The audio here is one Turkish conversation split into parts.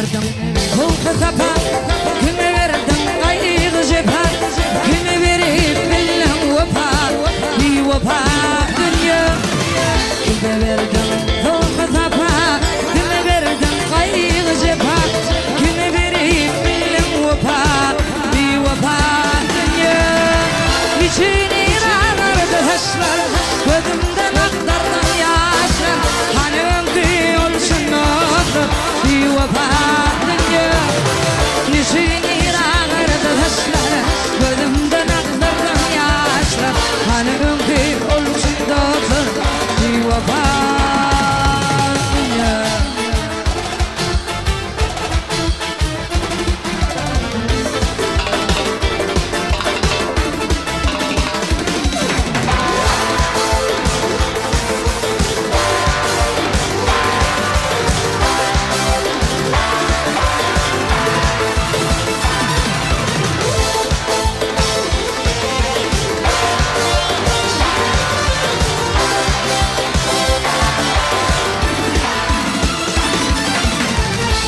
verdim Hulkı tapa Kime verdim ayık cepha Kime verip billen vapa Bir vapa dünya Kime verdim hulkı tapa Kime verdim ayık cepha Kime verip billen vapa Bir vapa dünya Niçin İranlardı taşlar Gözümden aktardım yaşlar Hani ömrü olsun oldu Bir vapa dünya Niçin İranlardı taşlar Gözümden aktardım yaşlar Hani ömrü olsun oldu Bir vapa dünya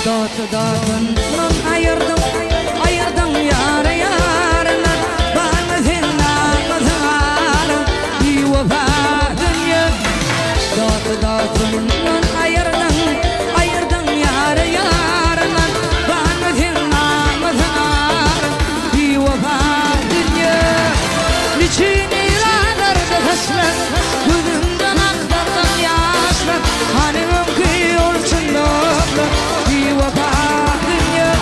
Dağıtından ayırdım, ayırdım yar yarına Bağımızın ağzın ağrım bir vefa dünya Dağıtından ayırdım, ayırdım yar yarına Bağımızın ağzın ağrım bir vefa dünya Niçin İranlardı taşlar Gözümden aktardım yaşlar Hani ömrü olsun doğru Bir vefa dünya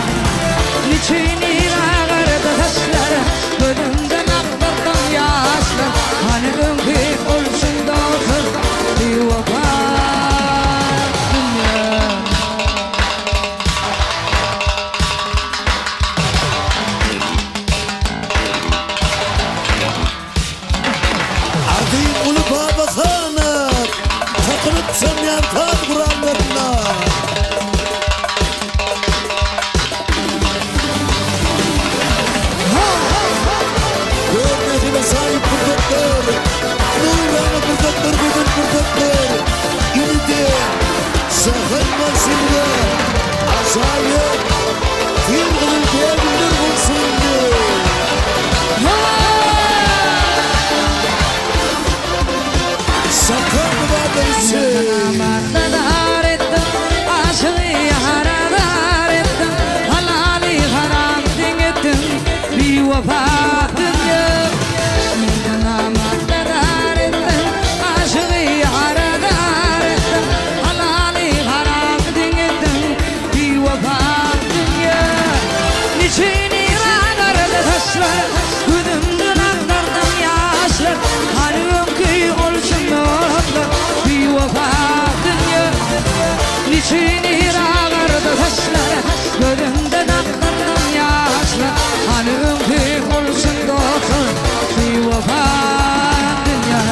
Niçin İranlardı taşlar Gözümden aktardım yaşlar Hani ömrü olsun doğru Bir vefa dünya Ardıyım ulu babasana Takılıp sönmeyen tat kuranlarına Görmesine sahip kurdatlar Nurana kurdatlar bütün kurdatlar İnide Sakın masinde Acayip Filminin diyebilir olsun Sakın varlısı Amadar ettim, aşığı haradar ettim Halali haram dinlettim, bir vefa dünya Amadar ettim, aşığı haradar ettim Halali haram dinlettim, bir vefa dünya Niçin İranlardı taşlar, gözümden aktardım yaşlar Hani ömrü olsun oldu bir vefa dünya Niçin İranlardı taşlar Gözümden aktardım yaşlar Hani ömrü olsun oldu bir vefa dünya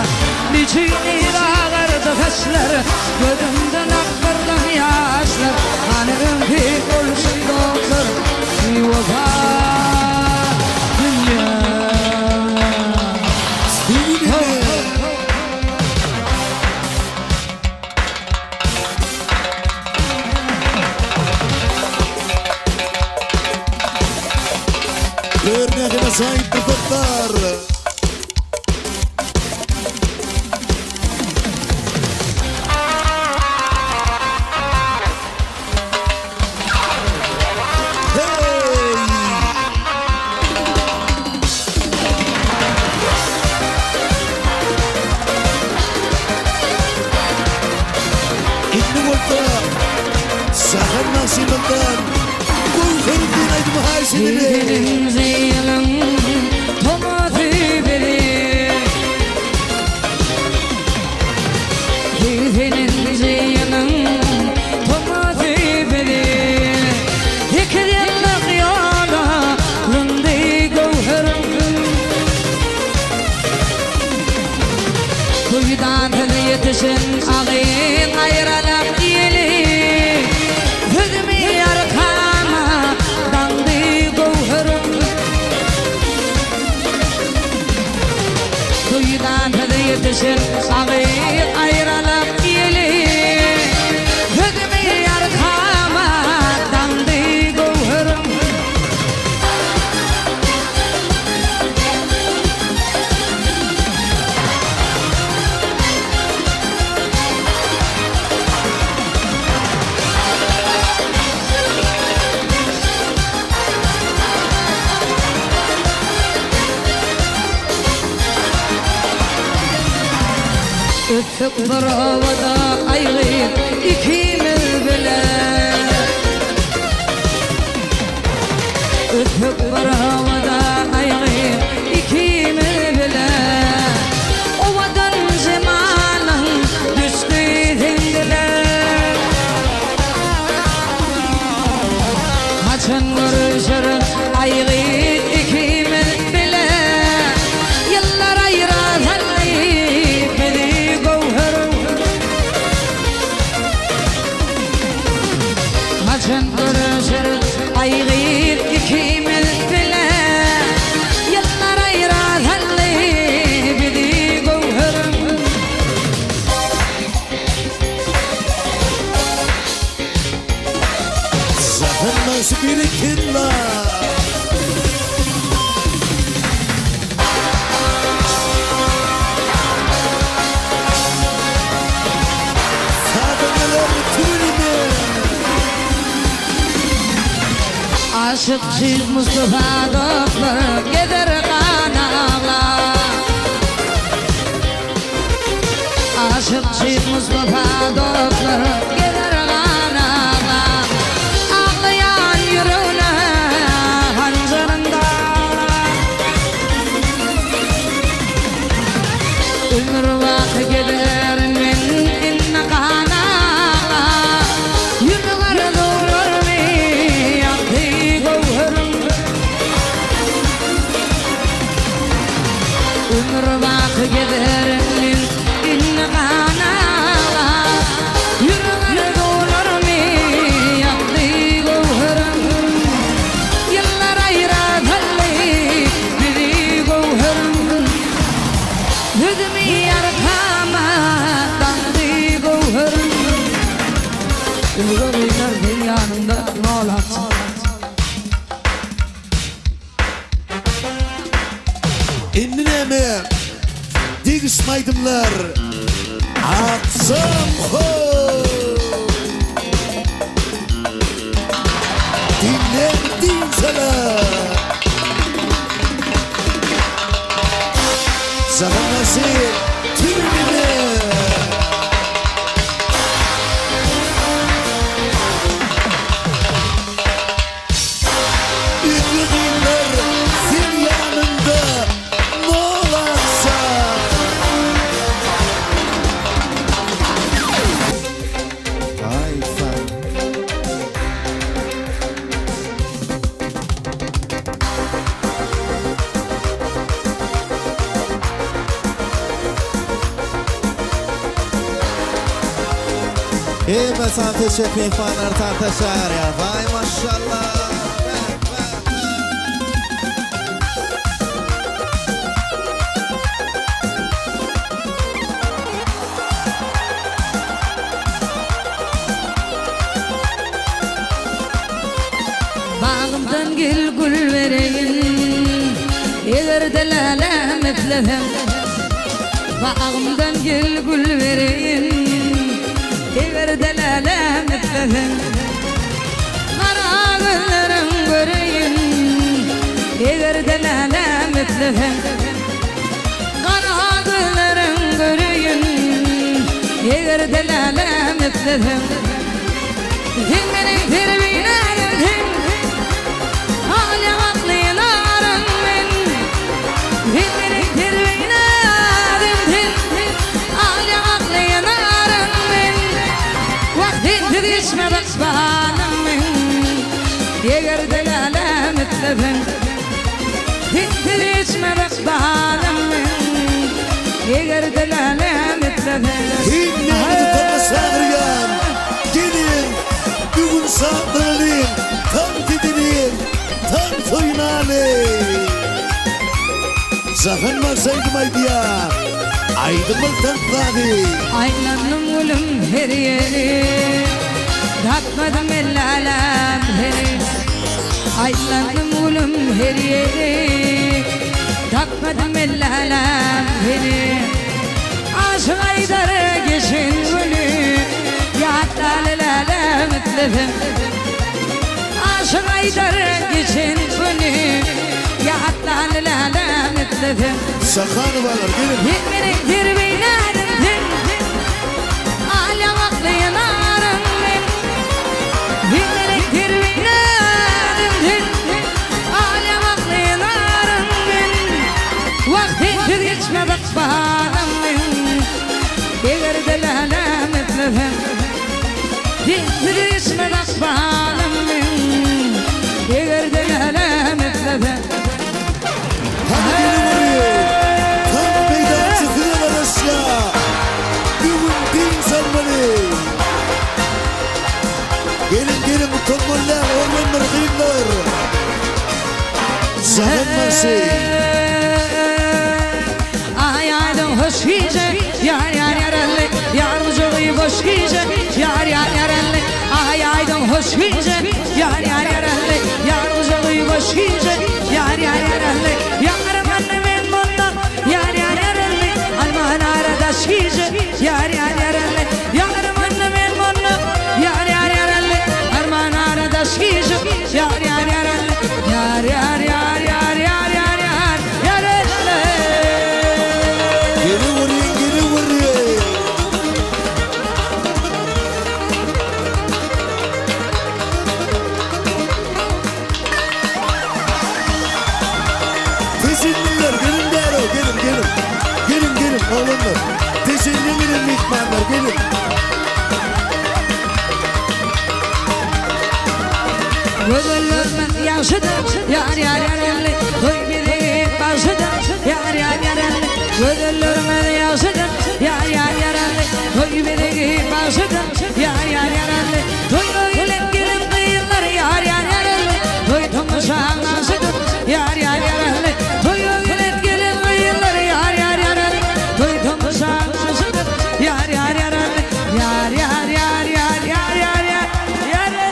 Niçin İranlardı taşlar Gözümden aktardım yaşlar Hani ömrü olsun oldu bir vefa dünya Örneğine sahip kurdatlar Sahar nasibından Gülferdin aydım haysini Benim ziyanım Tomatı verir Benim ziyanım Tomatı verir İki yıllık yola Rındı gavherim Kuyudan yetişin ağın ayıralım diyeli Gözümü arkama dandı gavherim تكبر وضع أيغير يكيمل بلا تكبر وضع أيغير يكيمل بلا ووضع زمانه دستيه هندلا هاتن ورشر أيغير يكيمل بلا يلا رايرا ذلي بدي قوهر هاتن ورشر أيغير يكيمل بلا يلا رايرا ذلي بدي قوهر زهر سبيل كلا عاشق شيخ مصطفى دكتور قدر قناغلا عاشق شيخ مصطفى دكتور قدر قناغلا أغليان يرونا هنزرن دارا المرواح قدر من إن قناغلا ينغر دور المرباط قدر من إن قناغا يرغل دول رمي يقضي قوهر يلا رايرا ذلي بدي قوهر هدمي يركاما تقضي قوهر الغري نرهي ياندا نولات İnnemem dik ismaydımlar atsam ho dinler din sana zahanası tümüne ünlüdinler sil yanında ايه بس عم تشوفين فانر تحت الشارع باي ما شاء الله bağımdan gül vereyin Eğer delala مثلهم bağımdan gül vereyin Eğer delala مثلهم Karagüllerim göreyin Eğer delala مثلهم Karagüllerim göreyin Eğer delala مثلهم Himmenin terbiyine geldim Hali aklı narın min Himmenin terbiyine geldim Hali aklı narın min Vaktin tedişmedik bağlanım min Eğer delala مثلهم تدişmedik bağlanım min Eğer delala مثلهم İnnemini tanısağırgan gelin bugün saatlanalım tam didinin tam soyunalım Zahan maksaydım aydiya aydınlık tanıkladı Aylanım ulum her yeri Takmadım el-alam her Aylanım ulum her yeri Takmadım el-alam her Aşk aydarı geçin gülü Yatta el-alam مثلهم Aşk aydarı geçin gülü Yatta el-alam مثلهم Sakanı varlar gelin Himmenin terbiyine geldim Zahmet Mersi. Ay aydım hoş gece yar yar yarallı yardımcı boş gece yar yar yarallı ay aydım hoş gece yar yar yarallı yardımcı boş gece yar yar yarallı yarım annemin bundan yar yar yarallı alman aradaş gece yar yar yarallı yarım annemin bundan yar yar yarallı alman aradaş gece yar yar yarallı yar yar yar yar yar yar yar yarallı. Geri vurayım, geri vurayım. Teşekkürler, gelin Dero, gelin, gelin. Gelin, gelin oğlumlar. Teşekkürler mikmanlar, gelin. Gözlerime yaşadım yar yar yarallı Koy biri başladım yar yar yarallı Gözlerime yaşadım yar yar yarallı Koy biri başladım yar yar yarallı Toy öyle gelin kıyılar yar yar yarallı Toy tomuşan yaşadım yar yar yarallı Toy öyle gelin kıyılar yar yar yarallı Toy tomuşan yaşadım yar yar yarallı Yar yar yar yar yar yar yar yarallı.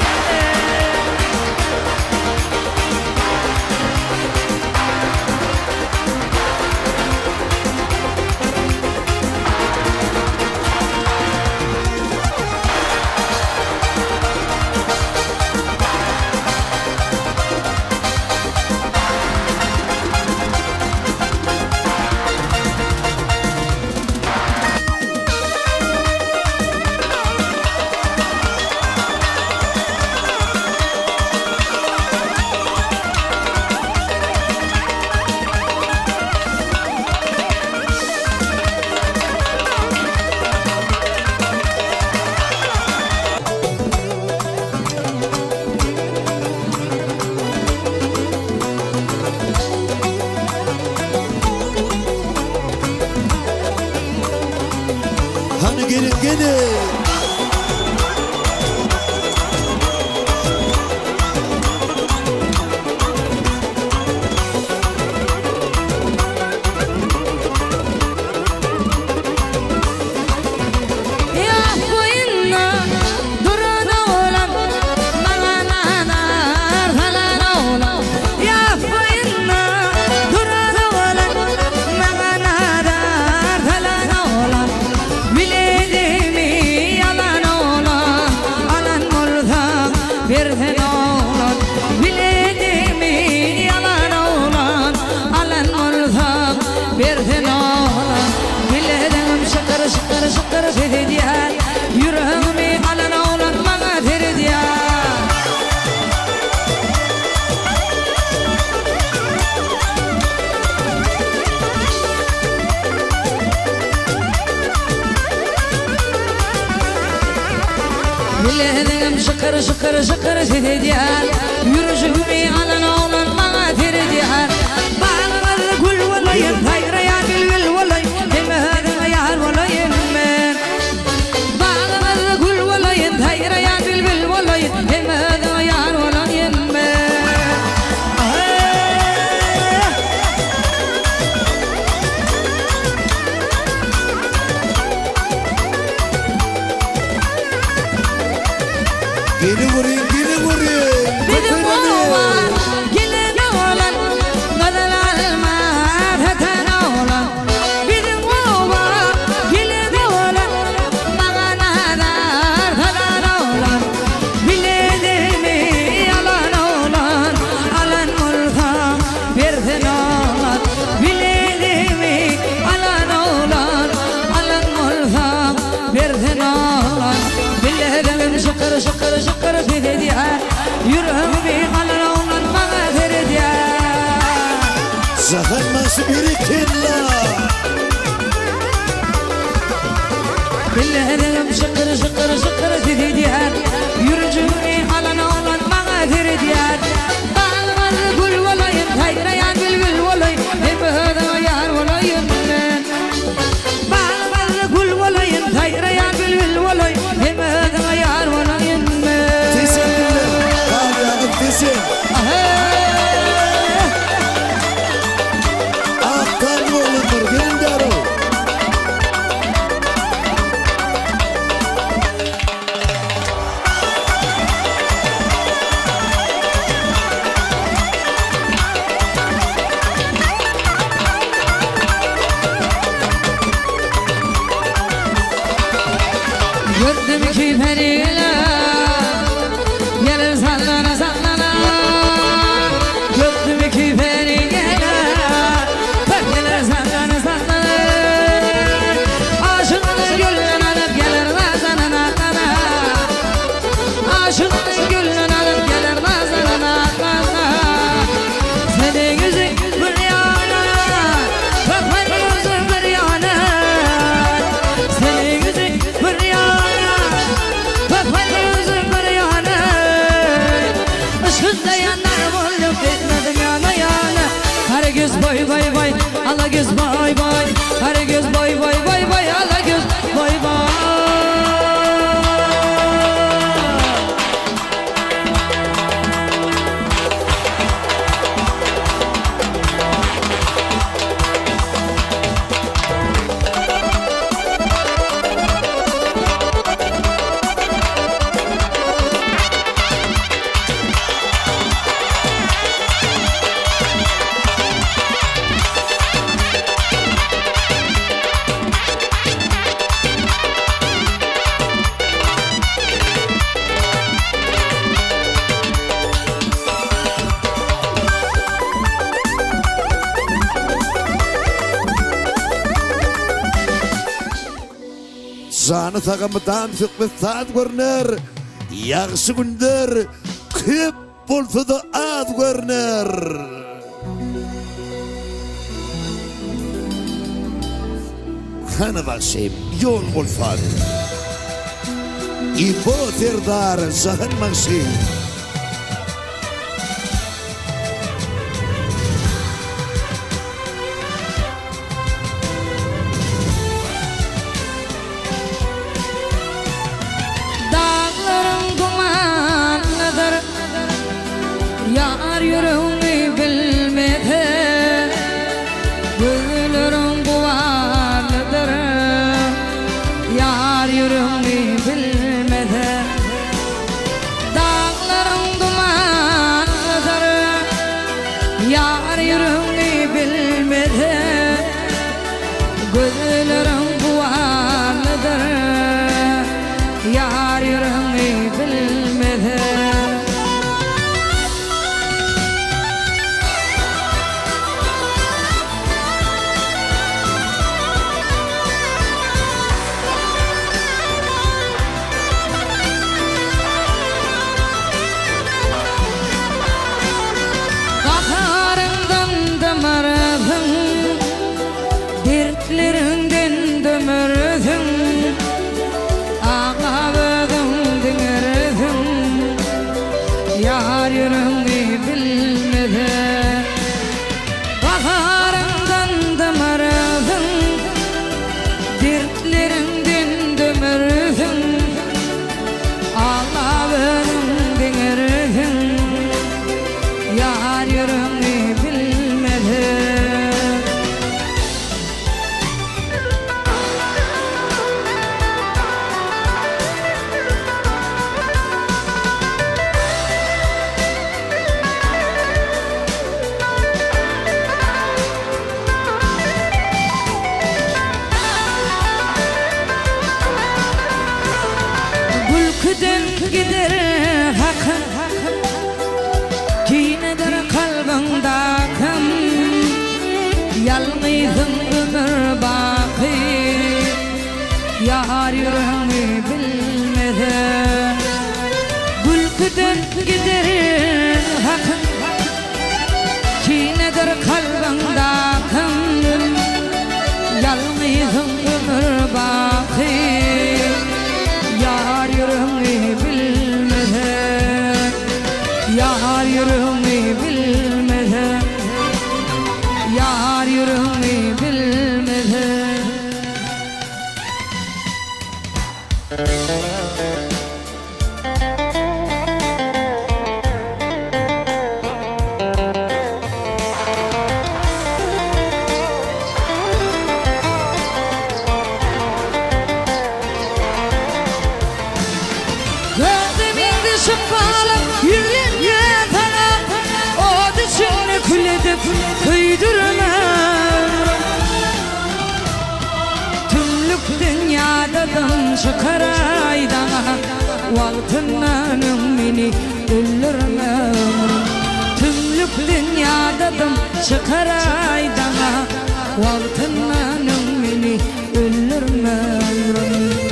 Hani gelin, gelin. Yüreğimi alan oğlan bana terdi ya. Biledim şıkır şıkır şıkır terdi ya. Yüreğimi alan oğlan bana terdi ya. Bağlar gül valayım hayra ya gül valayım. Demedim yar valayım ben. Bağlar gül valayım hayra ya gül valayım. Demedim yar valayım ben. Geri vurayım, geri vurayım. Bizim oğlan gelin oğlan kadın almaz heten oğlan Bizim oğlan gelin oğlan bana nadar kadın oğlan Biledim yalan oğlan alan mulkam verdin oğlan Biledim alan oğlan alan mulkam verdin oğlan Biledim şıkır şıkır şıkır dedi ya Yüreğimi alan oğlan bana terdi ya. Zahmet Mersi birikinler. Biledim şıkır şıkır şıkır dedi ya Yüreğimi alan oğlan bana terdi ya. Bağlar gül valayım hayra ya gül valayım Demedim yar valayım ben. Bağlar gül valayım hayra ya gül valayım Demedim yar valayım ben. Teşekkürler. Kar yağıp desin. periyle gelir sallana sallana gökteki periyle gelir sallana sallana aşığın gülün alıp gelir nazanına atlana aşığın gülün alıp gelir nazanına atlana senin yüzün bir yana bakmayın yüzün bir yana senin yüzün bir yana bakmayın yüzün bir yana ışıkta yanar bulduk etmedim yana yana her göz boy boy boy ala göz boy boy her göz boy boy boy boy ala göz boy boy Canı takımıdan fikri saat görünür. Yaxşı gündür köp bolsa da az görünür. Kanı başım yol bolsan İbo terdar zahın maksim yar yüreğimi bilmedi güllerim buvarlıdır yar yüreğimi bilmedi dağlarım dumanlıdır yar yüreğimi bilmedi güllerim buvarlıdır yar yüreğimi bilmedi dertlerinden dömürdüm ağladım dinlerdim yar yüreğimi bilmedi baharından dömürdüm dertlerinden dömürdüm ağladım dinlerdim yar yüreğimi bilmedi gider hakkın kinedir kalbimde kim yalnızım ömür baki yar yüreğimi bilmedi gülküden gider hakkın kinedir kalbimde kim yalnızım ömür baki yar yüreğimi bilmedi yar yüreğimi bilmedi yar yüreğimi bilmedi Kıydırma tümlük dünyadadan çıkar aydan meni öldürme ömrüm. Tümlük dünyadadım çıkar aydana, vaktinden meni öldürme ömrüm.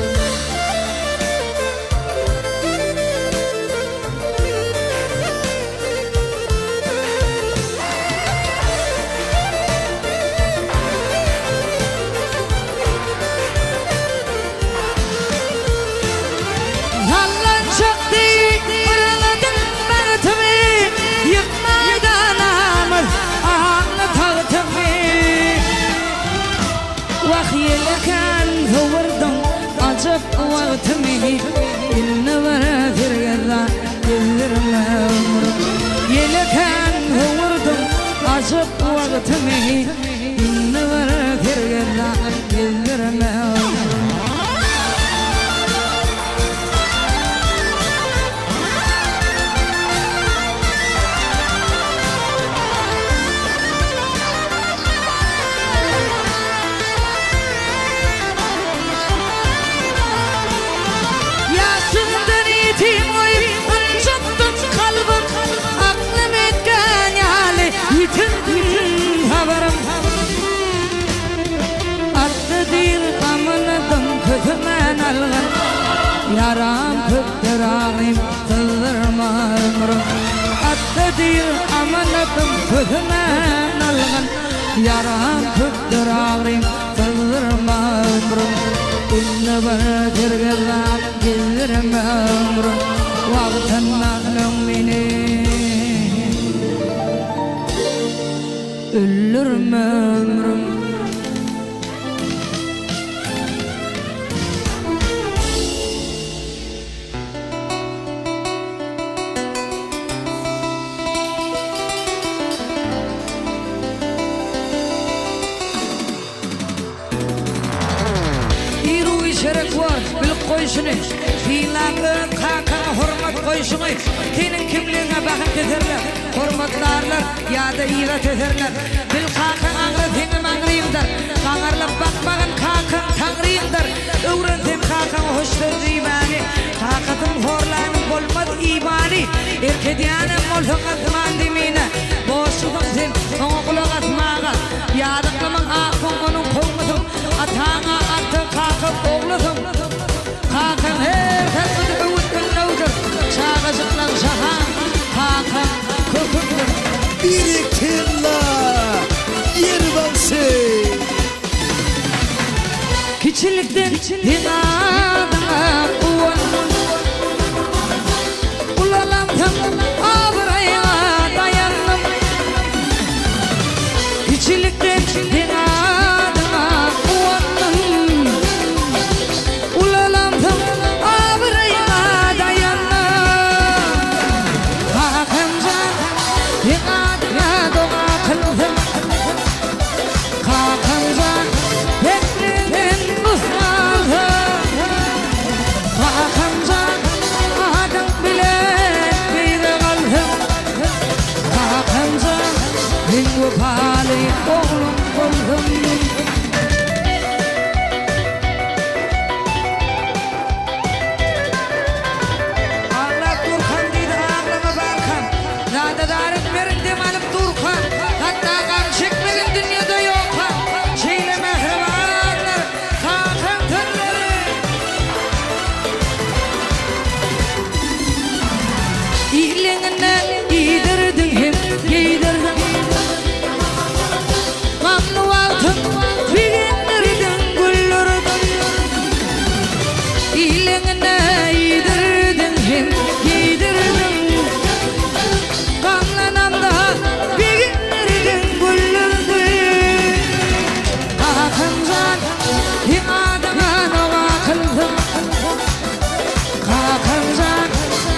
وقتمي النظر فرقلا يذرنا عمرك يلا كان وردم عجب وقتمي النظر فرقلا يذرنا عمرك yaram kıptırağım tıldırma ömrüm. Attıdır amanatım kızmen algın, yaram kıptırağım tıldırma ömrüm. İnne bana kirgizan gizdirme ömrüm. Vaktinden meni öldürme ömrüm. Qo'yishini fiillarni qaqaga hurmat qo'yishini sening kimligingga baxm ketirlar hurmatlarlar yada iva ketirlar bil qaqan angri seni mangriyimdir qangarlab baqmag'in qaqan tangriymdir o'g'rindim qaqan ho'shdir diybani qaqatim xo'rlanim bo'lmadi iybani erkediyanim molhaqatman dimina boshlig'im sen ona quloq asmaga yada qilmang aqim onun qo'ng'idim atanga aqti qaqib o'g'lidim Hakan her kasıdı övüt ünlüdür Çağızıklan şahan Hakan kökündür Birikirla Yerbansı Kiçilikten dinadına uvan Ulalamdım abraya dayandım Kiçilikten dinadına uvandım Ulalamdım abraya dayandım Hakancan dinadına doğa kıldım Hakancan beklenen muhtardım Hakancan adam bile beyde kaldım Hakancan en vefali oğlum buldum Ağlar Turkan deydi ağlama Balkan Nadadarım verin demelim Turkan Hatta kan çekmedin dünyada yok ha Şeyle mehribanlar Hakan tırları İyiliğinden giydirdin hem giydirdin Mamlu altın bilindirdin güllürdün İyiliğinden giydirdin hem giydirdin Kanlanamda bilindirdin güllürdün Hakancan himadına nova kıldım Hakancan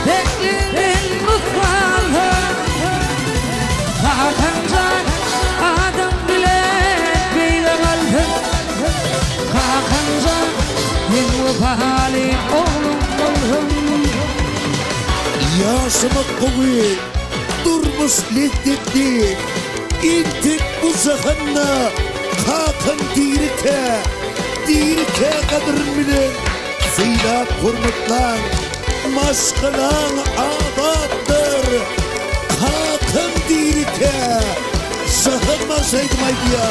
beklendin mutfağım Hakancan adam bile beyde kaldım Hakancan en vefali oğlum oğlum Yaşamak kovuyu Durmuş leddetli İntik bu zahanna Hakan Dirike kadırın bilen Zeyla kurmutlan Maşkalan adam Bahtır Hatım dirike Sıkılmasaydım aydiya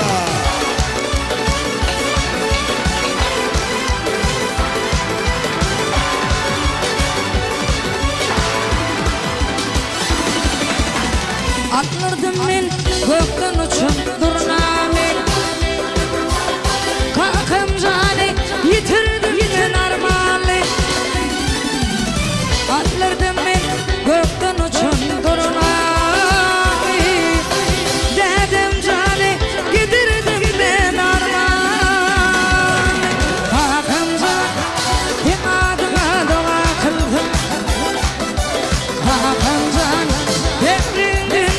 Atlardım men kökten uçup durnamen Kalkım zane yitirdim ben armağanı Atlardım men kökten uçup durnamen Dedim zane gidirdim ben armağanı Kalkım zane adıma dua kıldım Kalkım zane devrinden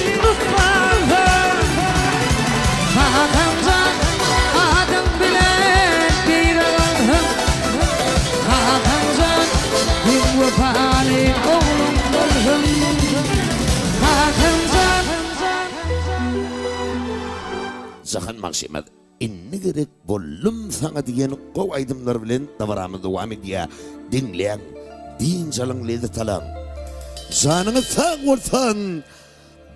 adım bilen bir aldım Hakancan bir vefali oğlum oldum Hakancan Zahan Maksimat inni gerek bollum sana diyen kov aydımlar bilen davaramı devam ediyor dinleyen din çalın ledi talan zanını sağ olsan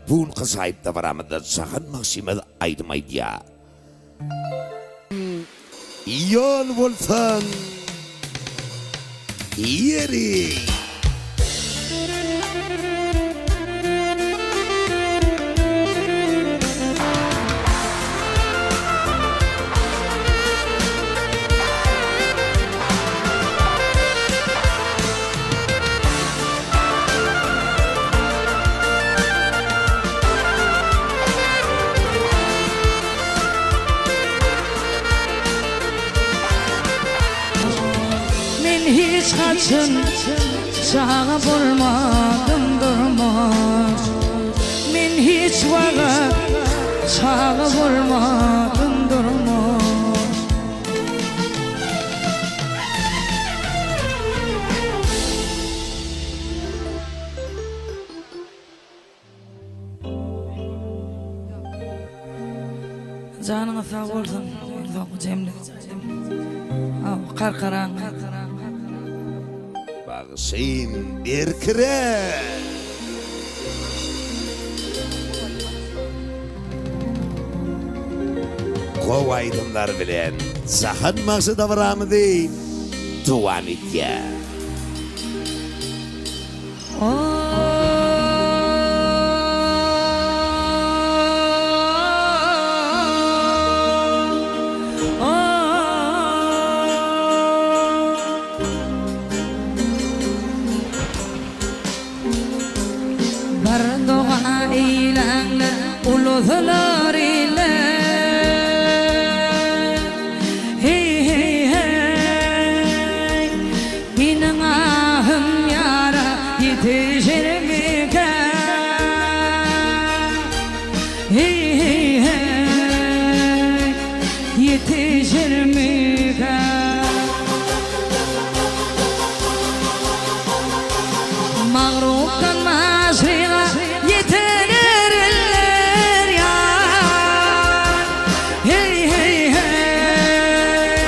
bun kasayıp davaramı da Zahan Maksimat aydım aydiya yol olsan yeri hiç kaçın sağa bulmadım durmaz Men hiç vaga sağa bulmadım durmaz Canına sağ olsun Cemile Karkaran Bağışayım bir kere Kov aydınlar bilen Zahan Maksimat davaramı değil devam ediyor Berdoğa ile ulular ile Hey hey hey Benim ahım yara yetişir mi ki Hey hey hey Yetişir mi ki Mağruptan masriğa yetenirler ya Hey hey hey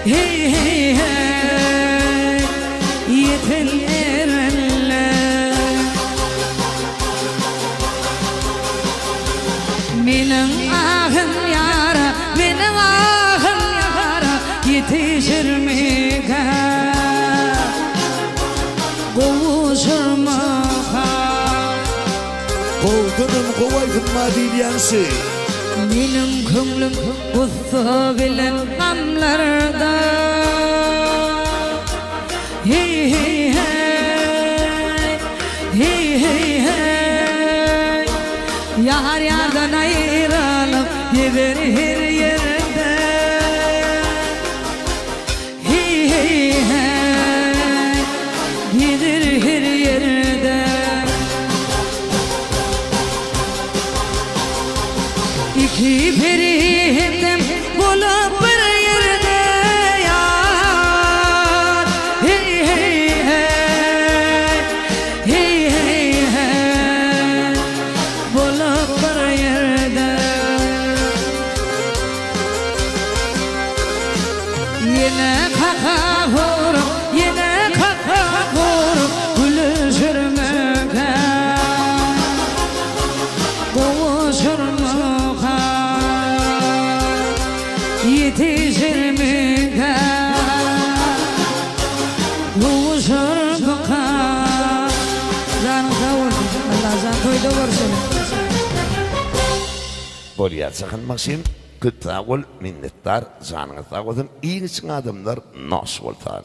Hey hey hey Yetenirler Benim ahım yara Benim ahım yara Yetişir mi ki Kovdunun kovaydınma dilyansı Benim könlüm kutsu bilen gamlarda Hey hey hey Hey hey hey Yar yardan ayrılıp gider her yerde Hey hey hey Gider her yerde İki perihim bulup bir yerde yar Hey hey hey Hey hey hey Bulup bir yerde Yine kaka vurup Yine kaka vurup Gülüşürmek yetişir mi Uşur bakar Zanı savur Allah zan toyda vursun Bolya sakın Maksim Kıtavul minnettar Zanı savudun iyi için adımlar Nas voltan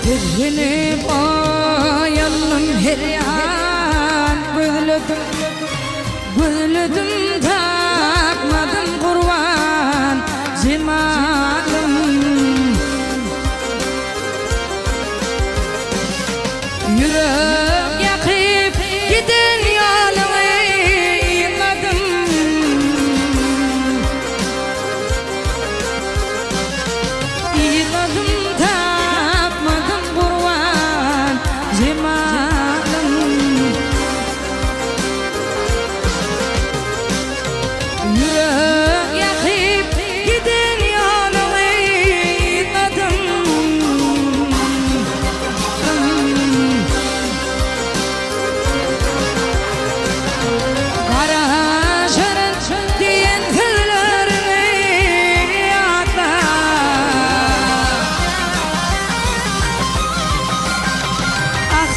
Dirgini boyanım her yan Gözlüdüm takmadım kurban Zimadım Yürek yakıp giden yolunu yıkadım Yıkadım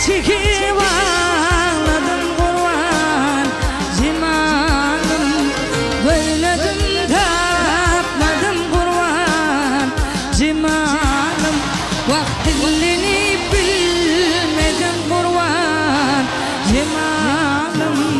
Çekip ağladım kurban Zimanım Böyledim tapmadım kurban Zimanım Vaktini bilmedim kurban Zimanım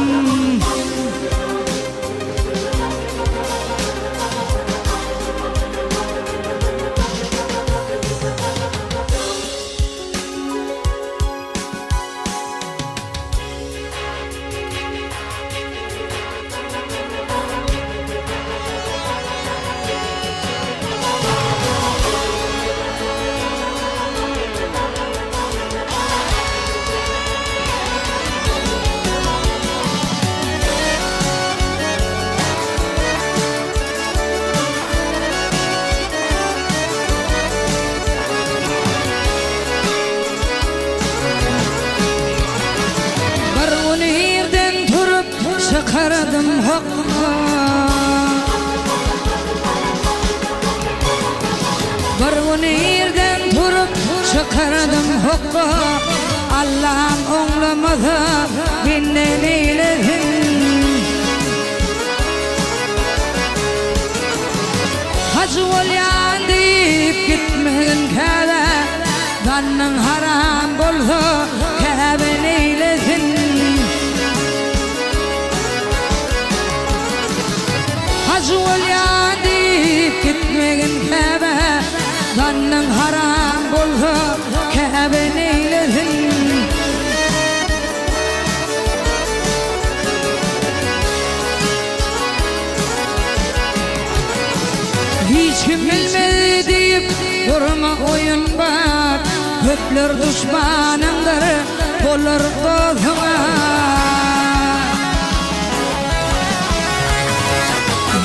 Çıkardım hokka Var yerden durup çıkardım hokka Allah'ım oğlamadı benden eylesin Hacı olyan deyip gitmedin kâbe Kanın haram boldu kâben eylesin Hacı olyan deyip gitmegin Kabe Kanın haram boldu Kabe neyledin Hiç kim bilmedi deyip durma oyun bak Höpler düşmanındır olur dostuna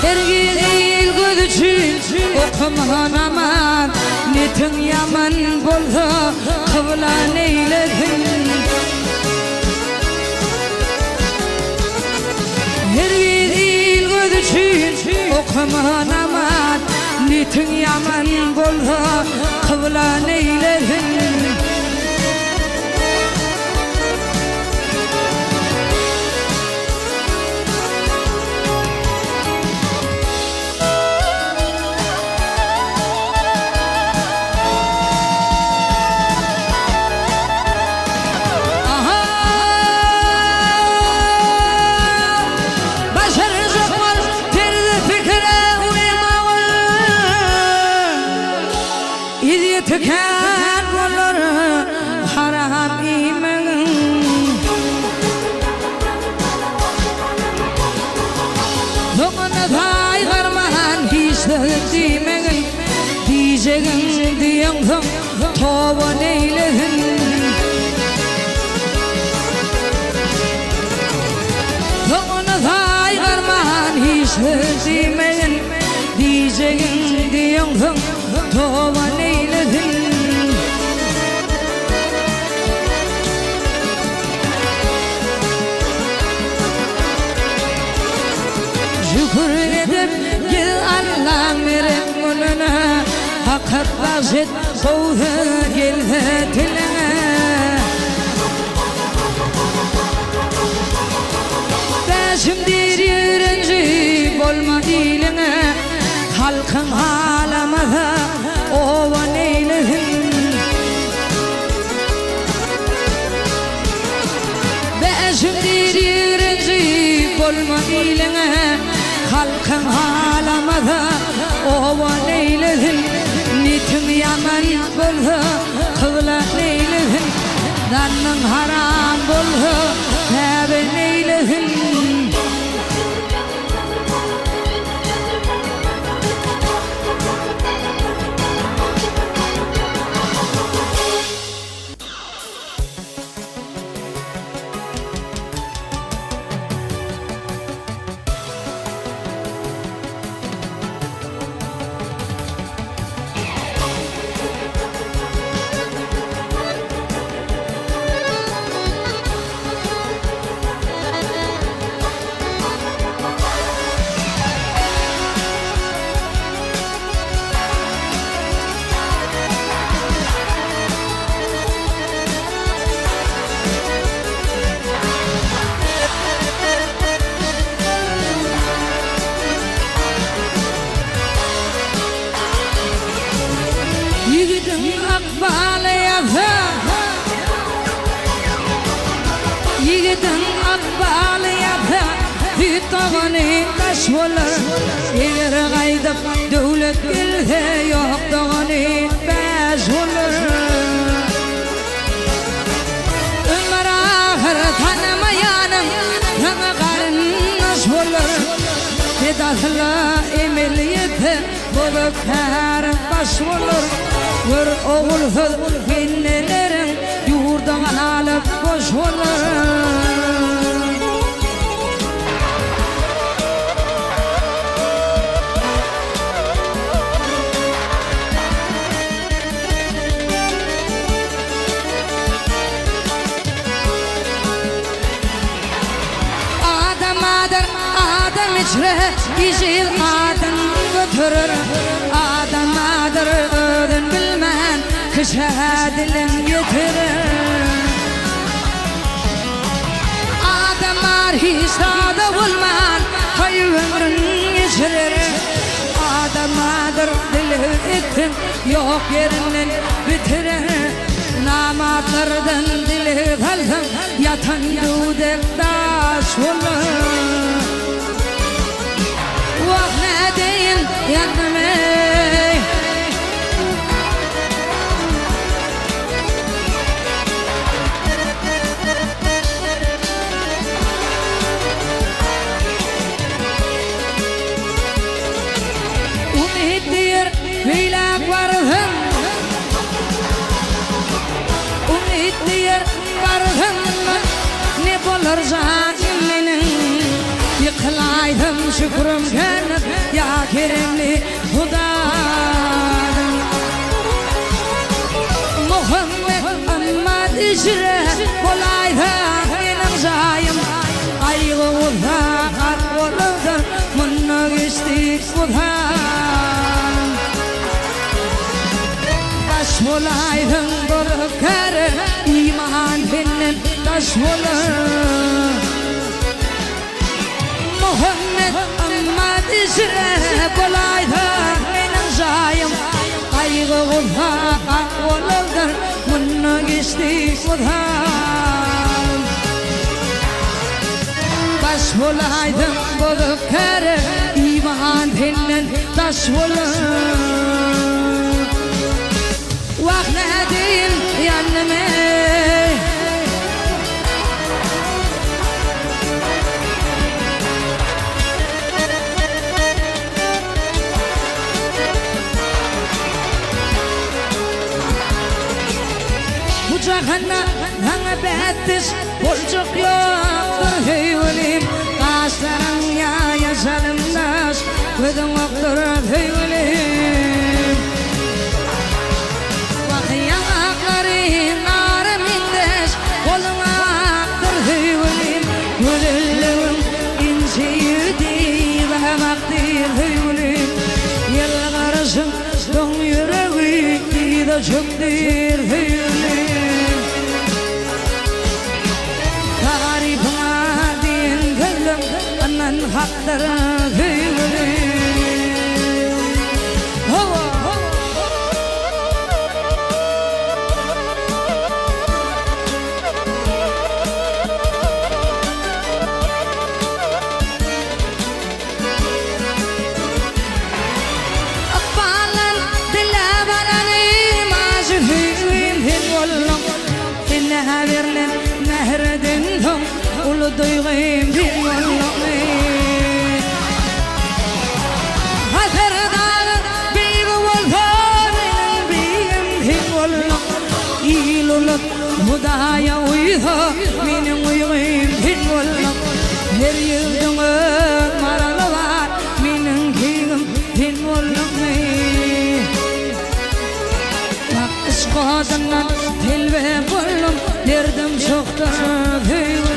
Dergi değil göz için okuman aman Nitin yaman boldu kıvlan eyledin Dergi değil göz için okuman aman Nitin yaman boldu kıvlan eyledin Tüken olur yandım tavan eyledin Tağını daygarman hiç demeyin Diyeceğin yandım tavan eyledin Şükür edip gel Allah'ın veren muluna Hakikat vazet kovdu geldi diline Beşimdir yürenci bolma diline Halkın halamada ovan eyledin Beşimdir yürenci bolma diline Halkın halamada ovan eyledin Nitim yaman buldu kıvlan eyledin Dannın haram buldu tevben eyledin Yiğidin akbal yapı Yiğidin akbal yapı Tağını taş olur Eğer gaydıp devlet gelse Yok tağını beş olur Ömür ahır tanımayanın Yanı karınmış olur Fedasla emeliyeti Bulup her baş olur Gör oğulsuz binnelerin Yurdan alıp boş olur Adam içre işil adam götürür Adamadır ödün bilmen kışa dilin getirir Adamlar hiç tadı bulman hayvanın geçirir Adamadır dili ettin yok yerinden bitirir Namatlardan dili kalsın yatan dudek taş olur Vah ne deyin yandım ey Umit diyor bilak vardım Umit diyor vardım Ne bulur zaliminin Yıkılaydım şükrüm kendim Ya kerimli Hudadım Muhammed Ahmet içre Kolaydım benim zayım Aygı uzak olurdur Mınna geçtik Hudadım Baş olaydım bulup kere İman benim taş olur Muhammed Ahmet içre kolaydı benim zayım Aygı uzak olurdur Mınna geçtik Hudadım Baş olaydım bulup kere İman benim taş olur Vah ne deyin yanıma mübettiş bolcuk yoktur heyvelim Kaşların ya yaşalımdaş Gözün yoktur heyvelim Bak yanakları narı mindeş Kolun aktır heyvelim Gülülüm inciydi Behemaktir heyvelim Yel karışın don yüreği de çöktür heyvelim Tarifına din gülüm Annen haktır heyvelim Hava Duyğum bir yollamayı Hazır dağı bir volkanın Beyim bir yollamayı İyil olup Hudaya uyha Benim uyğum bir yollamayı Her yıldın maralı var Benim keyğim bir yollamayı Bak ışkadından Telve bollum Derdim çoktur heyvelim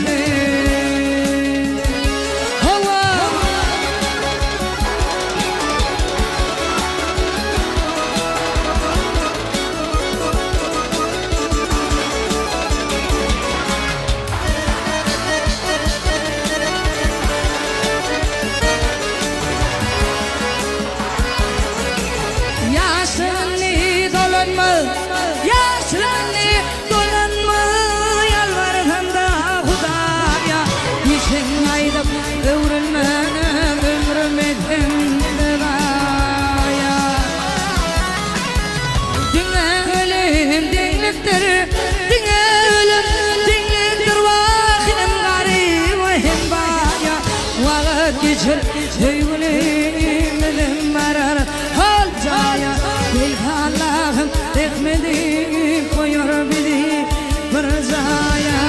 Heyvelim elim marar hal caya Bil Allah'ım tekmedim koyur bizi bir zaya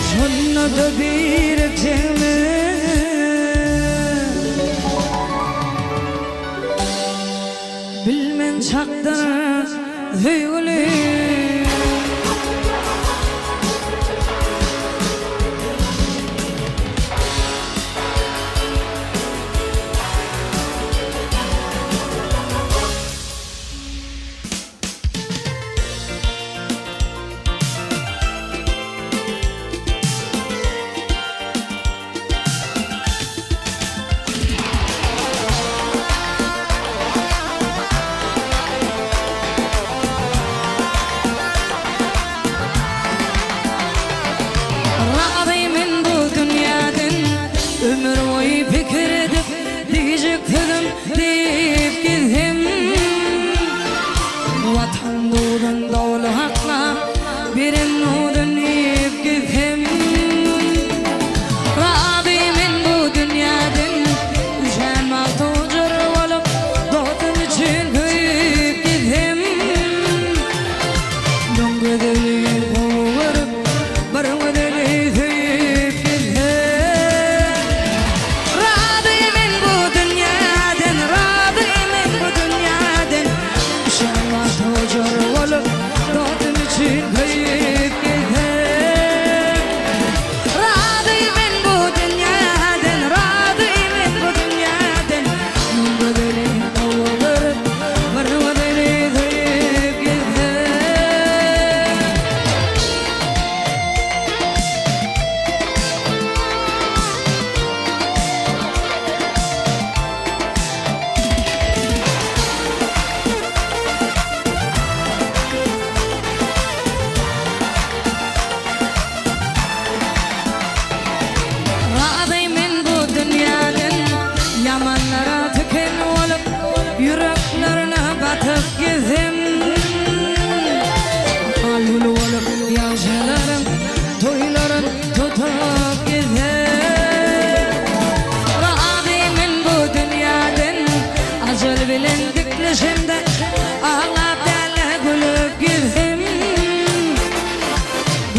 Şunu da bir etme Bilmen çaktır heyvelim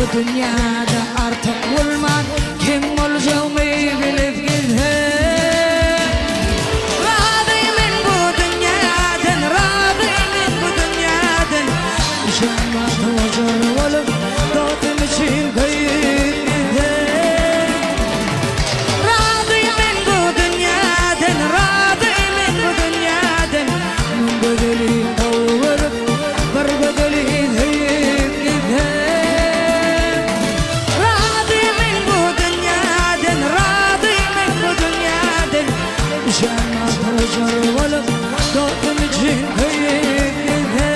bu dünyada artık olmaz. Kim olacağımı bilip gidin. Razıyım bu dünyadan, razıyım bu dünyadan. Uşanmaz huzur olup dostum için kıyıp gidin. Razıyım bu dünyadan, razıyım bu dünyadan. Mun gözeli kavurup bir gözeli hıyıp gidin. Razıyım bu dünyadan, razıyım bu dünyadan. Uşanmaz huzur olup dostum için kıyıp gidin.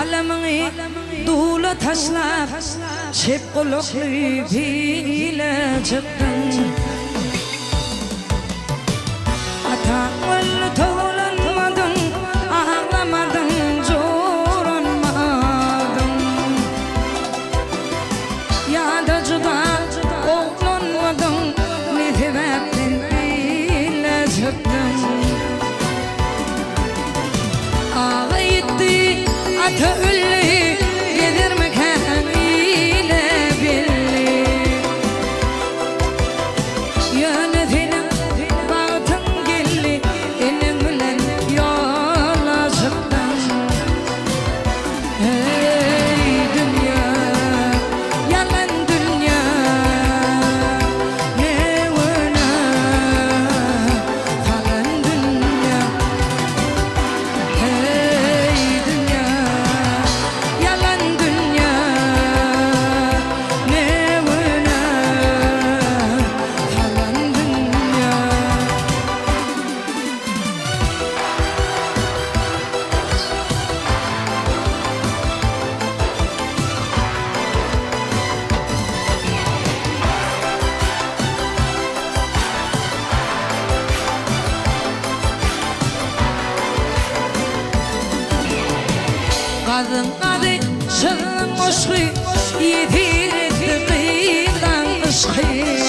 Kalemini dula taşlap Çep kuluklu bile çıktın Atağını tuğlanmadın Ağlamadın Coranmadın Ya da cıda oğlanmadın Ne sebepten bile çıktın Ağa gitti Atı öllü yedirmek ile belli Yönetinin bağıtın gelli Elin bilen yola çıktın Hey dünya, yalan dünya Ne vına kalan dünya Hey dünya, yalan dünya Ne vına kalan dünya Kadın adı şılın aşkı Yedir etti kıyıdan ışkı